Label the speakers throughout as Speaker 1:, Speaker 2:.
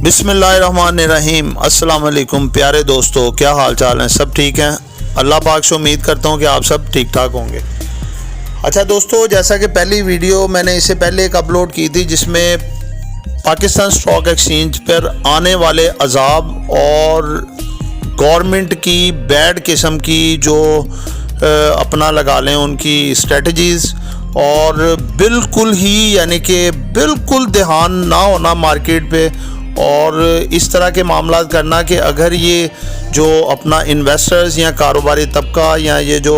Speaker 1: बिस्मिल्लाहिर्रहमानिर्रहीम। अस्सलाम वालेकुम प्यारे दोस्तों, क्या हाल चाल हैं? सब ठीक हैं? अल्लाह पाक से उम्मीद करता हूं कि आप सब ठीक ठाक होंगे। अच्छा दोस्तों, जैसा कि पहली वीडियो मैंने इससे पहले एक अपलोड की थी जिसमें पाकिस्तान स्टॉक एक्सचेंज पर आने वाले अजाब और गवर्नमेंट की बैड किस्म की जो अपना लगा लें उनकी स्ट्रेटजीज़ और बिल्कुल ही यानी कि बिल्कुल ध्यान ना होना मार्केट पे और इस तरह के मामला करना कि अगर ये जो अपना इन्वेस्टर्स या कारोबारी तबका या ये जो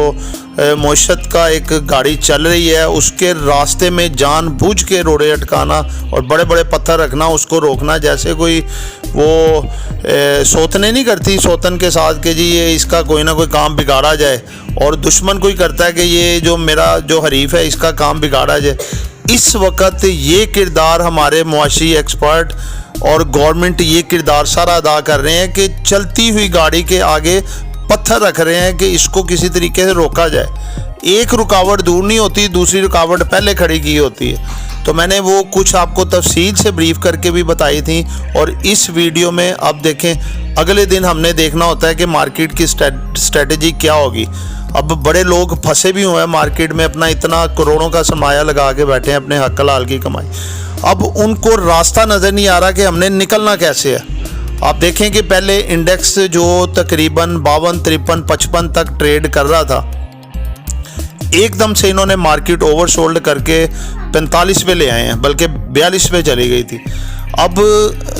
Speaker 1: मईशत का एक गाड़ी चल रही है उसके रास्ते में जानबूझ के रोड़े अटकाना और बड़े बड़े पत्थर रखना, उसको रोकना, जैसे कोई वो सोतने नहीं करती सोतन के साथ कि जी ये इसका कोई ना कोई काम बिगाड़ा जाए, और दुश्मन कोई करता है कि ये जो मेरा जो हरीफ है इसका काम बिगाड़ा जाए। इस वक्त ये किरदार हमारे मुआशी एक्सपर्ट और गवर्नमेंट ये किरदार सारा अदा कर रहे हैं कि चलती हुई गाड़ी के आगे पत्थर रख रहे हैं कि इसको किसी तरीके से रोका जाए। एक रुकावट दूर नहीं होती, दूसरी रुकावट पहले खड़ी की होती है। तो मैंने वो कुछ आपको तफसील से ब्रीफ करके भी बताई थी और इस वीडियो में अब देखें, अगले दिन हमने देखना होता है कि मार्केट की स्ट्रेटजी क्या होगी। अब बड़े लोग फंसे भी हुए हैं मार्केट में, अपना इतना करोड़ों का सरमाया लगा के बैठे हैं अपने हक हलाल की कमाई। अब उनको रास्ता नज़र नहीं आ रहा कि हमने निकलना कैसे है। आप देखें कि पहले इंडेक्स जो तकरीबन 52, 53, 55 तक ट्रेड कर रहा था, एकदम से इन्होंने मार्केट ओवरसोल्ड करके 45 पे ले आए हैं, बल्कि 42 पे चली गई थी। अब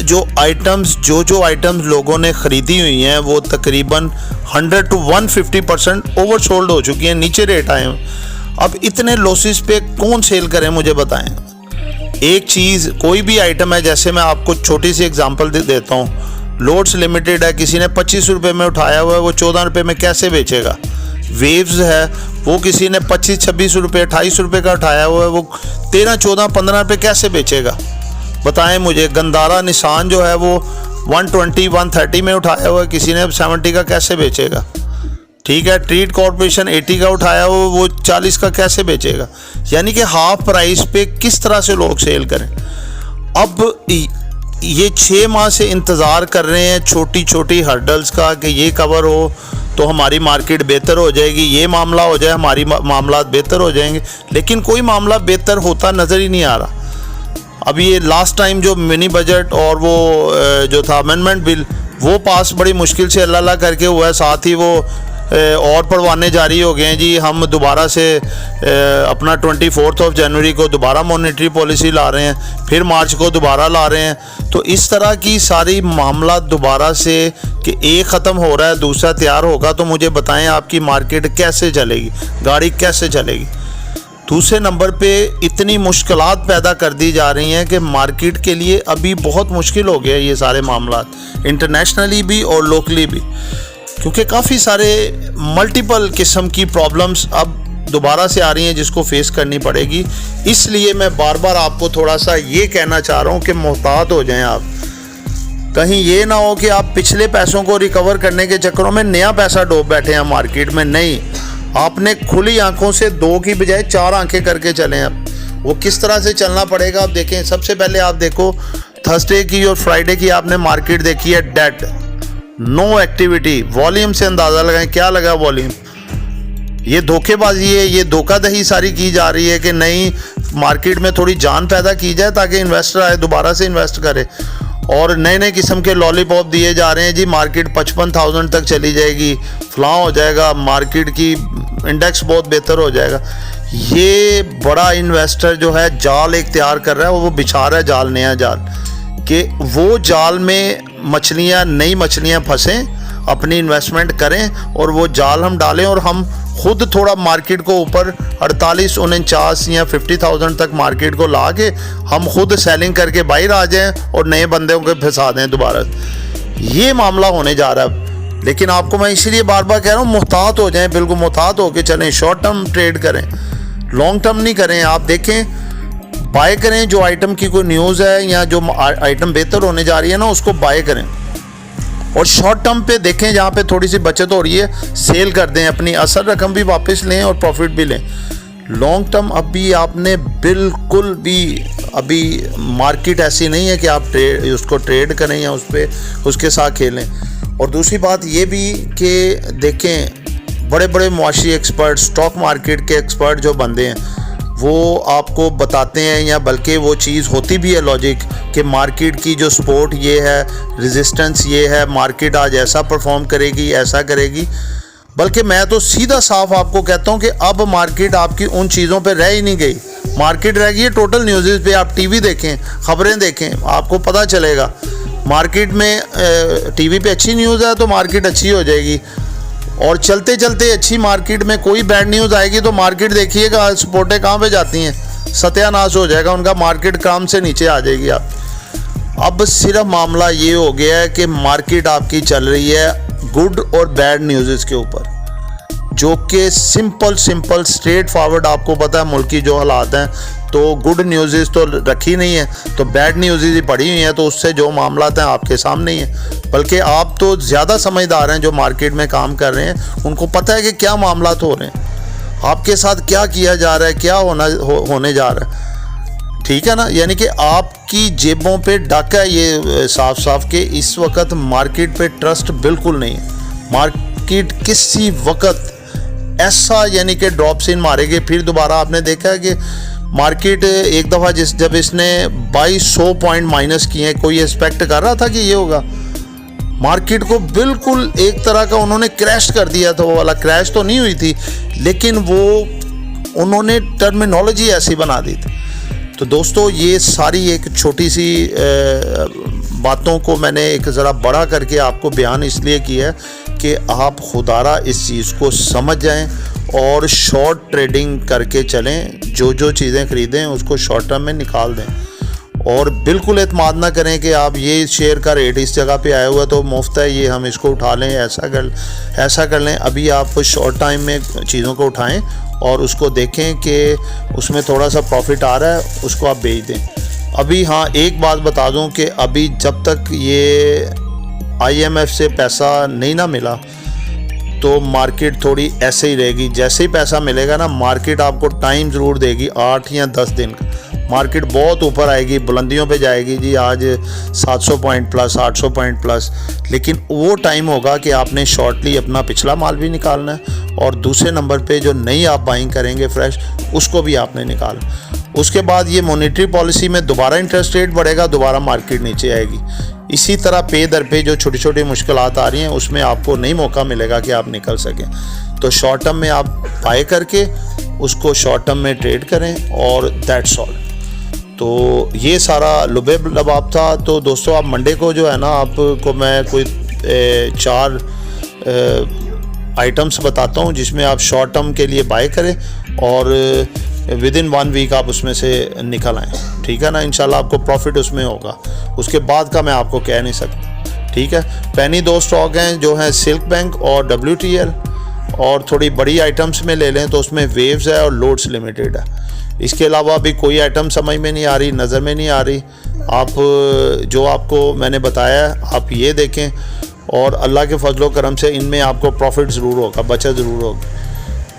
Speaker 1: जो आइटम्स लोगों ने ख़रीदी हुई हैं वो तकरीबन 100 to 150% ओवरसोल्ड हो चुकी हैं, नीचे रेट आए हैं। अब इतने लॉसेस पे कौन सेल करे, मुझे बताएं। एक चीज़, कोई भी आइटम है, जैसे मैं आपको छोटी सी एग्जांपल देता हूँ, लोड्स लिमिटेड है, किसी ने 25 रुपये में उठाया हुआ है, वो 14 रुपये में कैसे बेचेगा। वेव्स है, वो किसी ने 25, 26 रुपये, 28 रुपये का उठाया हुआ है, वो 13, 14, 15 रुपये कैसे बेचेगा, बताएं मुझे। गंदारा निशान जो है वो 120, 130 में उठाया हुआ है, किसी ने 70 का कैसे बेचेगा। ठीक है, ट्रीट कॉर्पोरेशन 80 का उठाया हुआ, वो 40 का कैसे बेचेगा। यानी कि हाफ प्राइस पे किस तरह से लोग सेल करें। अब ये 6 माह से इंतज़ार कर रहे हैं छोटी छोटी हर्डल्स का कि ये कवर हो तो हमारी मार्केट बेहतर हो जाएगी, ये मामला हो जाए हमारी मामला बेहतर हो जाएंगे, लेकिन कोई मामला बेहतर होता नज़र ही नहीं आ रहा। अब ये लास्ट टाइम जो मिनी बजट और वो जो था अमेंडमेंट बिल, वो पास बड़ी मुश्किल से अल्लाह करके हुआ है। साथ ही वो और परवाने जारी हो गए हैं जी, हम दोबारा से अपना 24 जनवरी को दोबारा मॉनेटरी पॉलिसी ला रहे हैं, फिर मार्च को दोबारा ला रहे हैं। तो इस तरह की सारी मामला दोबारा से कि एक ख़त्म हो रहा है दूसरा तैयार होगा, तो मुझे बताएं आपकी मार्केट कैसे चलेगी, गाड़ी कैसे चलेगी। दूसरे नंबर पे इतनी मुश्किलात पैदा कर दी जा रही हैं कि मार्केट के लिए अभी बहुत मुश्किल हो गया ये सारे मामला, इंटरनेशनली भी और लोकली भी, क्योंकि काफ़ी सारे मल्टीपल किस्म की प्रॉब्लम्स अब दोबारा से आ रही हैं जिसको फेस करनी पड़ेगी। इसलिए मैं बार बार आपको थोड़ा सा ये कहना चाह रहा हूँ कि मोहतात हो जाएं आप। कहीं ये ना हो कि आप पिछले पैसों को रिकवर करने के चक्करों में नया पैसा डूब बैठे हैं मार्केट में। नहीं, आपने खुली आंखों से 2 की बजाय 4 आंखें करके चलें। अब वो किस तरह से चलना पड़ेगा आप देखें। सबसे पहले आप देखो, थर्सडे की और फ्राइडे की आपने मार्केट देखी है डेड, नो एक्टिविटी। वॉल्यूम से अंदाज़ा लगाएं क्या लगा वॉल्यूम। ये धोखेबाजी है, ये धोखाधड़ी सारी की जा रही है कि नहीं मार्केट में थोड़ी जान पैदा की जाए ताकि इन्वेस्टर आए, दोबारा से इन्वेस्ट करे। और नए नए किस्म के लॉलीपॉप दिए जा रहे हैं जी, मार्केट 55,000 तक चली जाएगी, फलां हो जाएगा, मार्केट की इंडेक्स बहुत बेहतर हो जाएगा। ये बड़ा इन्वेस्टर जो है जाल एक तैयार कर रहा है, वो बिछा रहा है जाल, नया जाल, कि वो जाल में मछलियाँ, नई मछलियाँ फंसें, अपनी इन्वेस्टमेंट करें और वो जाल हम डालें और हम खुद थोड़ा मार्केट को ऊपर 48, 49 या 50,000 तक मार्केट को ला के हम खुद सेलिंग करके बाहर आ जाएं और नए बंदों को फंसा दें दोबारा। ये मामला होने जा रहा है। लेकिन आपको मैं इसीलिए बार बार कह रहा हूँ मोहतात हो जाएं, बिल्कुल मोहतात होकर चलें। शॉर्ट टर्म ट्रेड करें, लॉन्ग टर्म नहीं करें। आप देखें, बाय करें, जो आइटम की कोई न्यूज़ है या जो आइटम बेहतर होने जा रही है ना उसको बाय करें। और शॉर्ट टर्म पे देखें जहाँ पे थोड़ी सी बचत हो रही है सेल कर दें, अपनी असल रकम भी वापस लें और प्रॉफिट भी लें। लॉन्ग टर्म अभी आपने बिल्कुल भी अभी मार्केट ऐसी नहीं है कि आप उसको ट्रेड करें या उसके साथ खेलें। और दूसरी बात ये भी कि देखें, बड़े बड़े मुआशी एक्सपर्ट, स्टॉक मार्केट के एक्सपर्ट जो बंदे हैं, वो आपको बताते हैं, या बल्कि वो चीज़ होती भी है लॉजिक कि मार्केट की जो सपोर्ट ये है, रेजिस्टेंस ये है, मार्केट आज ऐसा परफॉर्म करेगी, ऐसा करेगी। बल्कि मैं तो सीधा साफ आपको कहता हूँ कि अब मार्केट आपकी उन चीज़ों पे रह ही नहीं गई। मार्केट रह गई है टोटल न्यूज़ पे। आप टीवी देखें, खबरें देखें, आपको पता चलेगा। मार्केट में टीवी पे अच्छी न्यूज़ है तो मार्केट अच्छी हो जाएगी, और चलते चलते अच्छी मार्केट में कोई बैड न्यूज़ आएगी तो मार्केट देखिएगा सपोर्टें कहाँ पे जाती हैं, सत्यानाश हो जाएगा उनका, मार्केट काम से नीचे आ जाएगी आप। अब सिर्फ मामला ये हो गया है कि मार्केट आपकी चल रही है गुड और बैड न्यूज़ के ऊपर, जो कि सिंपल स्ट्रेट फॉरवर्ड। आपको पता है मुल्क की जो हालात हैं, तो गुड न्यूज़ तो रखी नहीं है, तो बैड न्यूज़ ही पड़ी हुई हैं, तो उससे जो मामला हैं आपके सामने ही हैं। बल्कि आप तो ज़्यादा समझदार हैं जो मार्केट में काम कर रहे हैं, उनको पता है कि क्या मामला हो रहे हैं, आपके साथ क्या किया जा रहा है, क्या होने जा रहा है। ठीक है ना, यानी कि आपकी जेबों पे डाका है ये साफ साफ कि इस वक्त मार्केट पे ट्रस्ट बिल्कुल नहीं है। मार्केट किसी वक्त ऐसा यानी कि ड्रॉप इन मारेगी। फिर दोबारा आपने देखा है कि मार्केट एक दफ़ा जब इसने 2200 पॉइंट माइनस किए, कोई एक्सपेक्ट कर रहा था कि ये होगा? मार्केट को बिल्कुल एक तरह का उन्होंने क्रैश कर दिया था। वो वाला क्रैश तो नहीं हुई थी, लेकिन वो उन्होंने टर्मिनोलॉजी ऐसी बना दी थी। तो दोस्तों, ये सारी एक छोटी सी बातों को मैंने एक ज़रा बड़ा करके आपको बयान इसलिए किया है कि आप खुदारा इस चीज़ को समझ जाएं और शॉर्ट ट्रेडिंग करके चलें। जो चीज़ें ख़रीदें उसको शॉर्ट टर्म में निकाल दें, और बिल्कुल एतमाद ना करें कि आप ये शेयर का रेट इस जगह पे आया हुआ तो मुफ्त है, ये हम इसको उठा लें, ऐसा कर लें। अभी आप शॉर्ट टाइम में चीज़ों को उठाएं और उसको देखें कि उसमें थोड़ा सा प्रॉफिट आ रहा है, उसको आप बेच दें। अभी हाँ, एक बात बता दूं कि अभी जब तक ये IMF से पैसा नहीं ना मिला तो मार्केट थोड़ी ऐसे ही रहेगी। जैसे ही पैसा मिलेगा ना, मार्केट आपको टाइम ज़रूर देगी 8 या 10 दिन का। मार्केट बहुत ऊपर आएगी, बुलंदियों पे जाएगी जी, आज 700 पॉइंट प्लस, 800 पॉइंट प्लस। लेकिन वो टाइम होगा कि आपने शॉर्टली अपना पिछला माल भी निकालना है, और दूसरे नंबर पे जो नई आप बाइंग करेंगे फ्रेश, उसको भी आपने निकालना। उसके बाद ये मॉनेटरी पॉलिसी में दोबारा इंटरेस्ट रेट बढ़ेगा, दोबारा मार्केट नीचे आएगी। इसी तरह पे दर पे जो छोटी छोटी मुश्किलात आ रही हैं, उसमें आपको नहीं मौका मिलेगा कि आप निकल सकें। तो शॉर्ट टर्म में आप बाय करके उसको शॉर्ट टर्म में ट्रेड करें, और दैट्स ऑल। तो ये सारा लुबे लबाब था। तो दोस्तों, आप मंडे को जो है ना, आपको मैं कोई 4 आइटम्स बताता हूँ जिसमें आप शॉर्ट टर्म के लिए बाय करें, और विद इन 1 वीक आप उसमें से निकल आएँ। ठीक है ना, इंशाल्लाह आपको प्रॉफिट उसमें होगा। उसके बाद का मैं आपको कह नहीं सकता। ठीक है, पैनी 2 स्टॉक हैं जो हैं सिल्क बैंक और WTL, और थोड़ी बड़ी आइटम्स में ले लें तो उसमें वेव्स है और लोड्स लिमिटेड है। इसके अलावा अभी कोई आइटम समझ में नहीं आ रही, नज़र में नहीं आ रही। आप जो आपको मैंने बताया आप ये देखें, और अल्लाह के फजलो करम से इनमें आपको प्रॉफिट ज़रूर होगा, बचत ज़रूर होगी।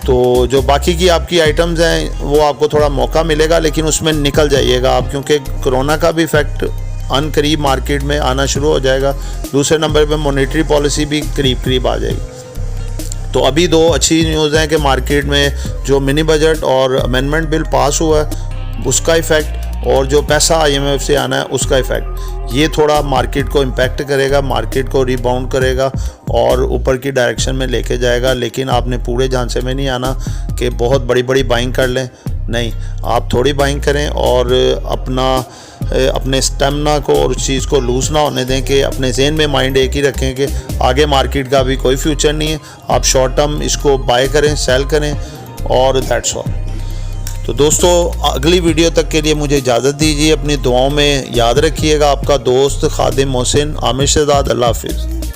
Speaker 1: तो जो बाकी की आपकी आइटम्स हैं वो आपको थोड़ा मौका मिलेगा, लेकिन उसमें निकल जाइएगा आप, क्योंकि कोरोना का भी इफ़ेक्ट अनकरीब मार्केट में आना शुरू हो जाएगा। दूसरे नंबर पे मॉनेटरी पॉलिसी भी करीब आ जाएगी। तो अभी 2 अच्छी न्यूज़ हैं कि मार्केट में जो मिनी बजट और अमेंडमेंट बिल पास हुआ है उसका इफ़ेक्ट, और जो पैसा IMF से आना है उसका इफ़ेक्ट, ये थोड़ा मार्केट को इम्पैक्ट करेगा, मार्केट को रिबाउंड करेगा और ऊपर की डायरेक्शन में लेके जाएगा। लेकिन आपने पूरे झांसे में नहीं आना कि बहुत बड़ी बाइंग कर लें, नहीं, आप थोड़ी बाइंग करें और अपने स्टेमिना को और उस चीज़ को लूज़ ना होने दें कि अपने ज़हन में माइंड एक ही रखें कि आगे मार्केट का भी कोई फ्यूचर नहीं है। आप शॉर्ट टर्म इसको बाय करें, सेल करें, और दैट्स ऑल। तो दोस्तों, अगली वीडियो तक के लिए मुझे इजाज़त दीजिए। अपनी दुआओं में याद रखिएगा। आपका दोस्त खादिम मोहसिन आमिर शहजाद। अल्लाह हाफिज़।